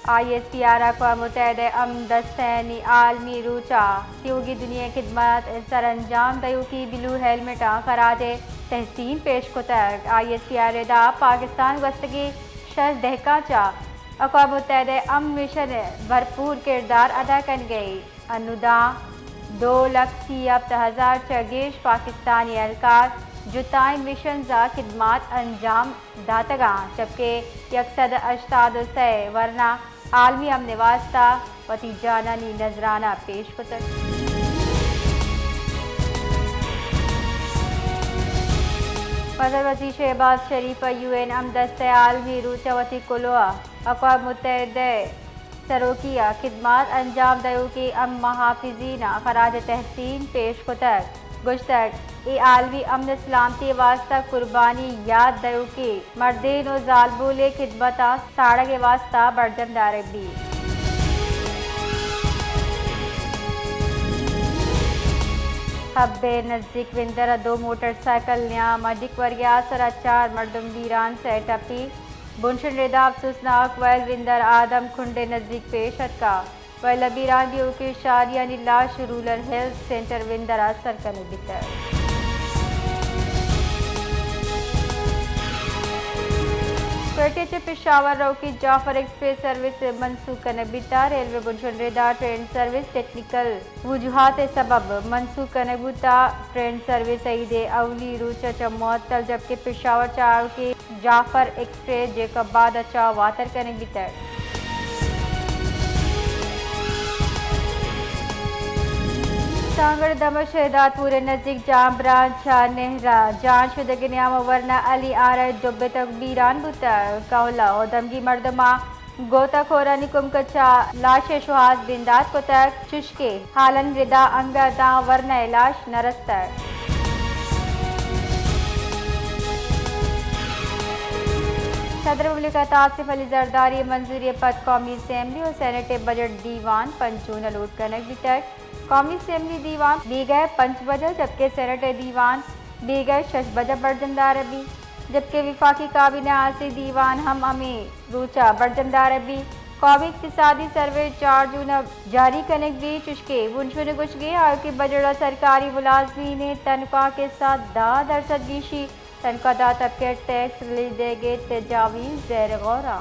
ISPR अक़वाम मुत्तहिदा दस्तैनी आलमी रूचा त्योगी दुनिया खिदमत सर अंजाम दयू की ब्लू हेलमेट खराज तहसीन पेश कुतक ISPR दा पाकिस्तान गस्तगी शश दहकाचा अक़वाम मुत्तहिदा मिशन भरपूर किरदार अदा कर गई अनुदा 2,67,000 चगेश पाकिस्तानी एहलकार जुताई मिशन जा खिदमात अंजाम दातगा जबकि 188 वरना आलमी अमन वास्ता वतीजानानी नजराना पेश कुतक वज़ीर वज़ीर शहबाज शरीफ UN अमदस्ते आलमी रूचा वती कुलवा अक़वाम मुत्तहिदा सरोकिया खिदमात अंजाम दयू की महाफिजीना खराज तहसीन पेश कुतक गुश्तक ए आलमी अमन सलामती वास्ता कुर्बानी याद दयू की मर्दीन और जालबूले खिदमता साड़ा के वास्ता बरजमदार भी हब्बे नज़दीक विंदर 2 मोटरसाइकिल न्या मजिक वर्गया सर 4 मर्दम वीरान से टपी बुनशन रेदा अफसोसनाक वैल विंदर आदम खुंडे नज़दीक पेशत का वैल बीरानियों की शारिया लाश रूरल हेल्थ सेंटर विंदर असर करने बितर क्वेटे पेशावर रोकी जाफर एक्सप्रेस सर्विस मनसूख करने बिता रेलवे बुनशन रेदा ट्रेन सर्विस टेक्निकल वजूहात सबब मनसूख करने बुता ट्रेन सर्विस ईदे अवली रूचा मुअत्तल जबकि पेशावर चाव की जाफर एक्सप्रेस जेकब बाद अच्छा वातर करने बितर सांगड़ दमश शहदादपुर नज़दीक जाम ब्रांच नेहरा जान शुदगी नियाम वरना अली आर दुबे तक बीरान बुता कौला और दमगी मर्दमा गोताखोरा निकुम कच्चा लाश शुहाज बिंदात को तक चुशके हालन रिदा अंगा दा वरना लाश नरस्तर सदर मुमलिकत आसिफ अली जरदारी मंजूरी पद कौमी असम्बली और सेनेट बजट दीवान पंचून लूट कनक भी तक कौमी असम्बली दीवान दी गए 5 बजे जबकि सेनेट दीवान दी गए 6 बजे बरजमदार भी जबकि विफाकी काबीना आसी दीवान हम अमी रूचा बरजमदार भी कौमी इक़्तिसादी सर्वे 4 जून जारी करने भी चुशके बुनशुन कुछ गए और की बजट सरकारी मुलाजमी ने तनख्वाह के साथ 10% गीशी तनख्वाहदार तबके टैक्स रिलीज देंगे तजावीज़ ज़ेर गौरा।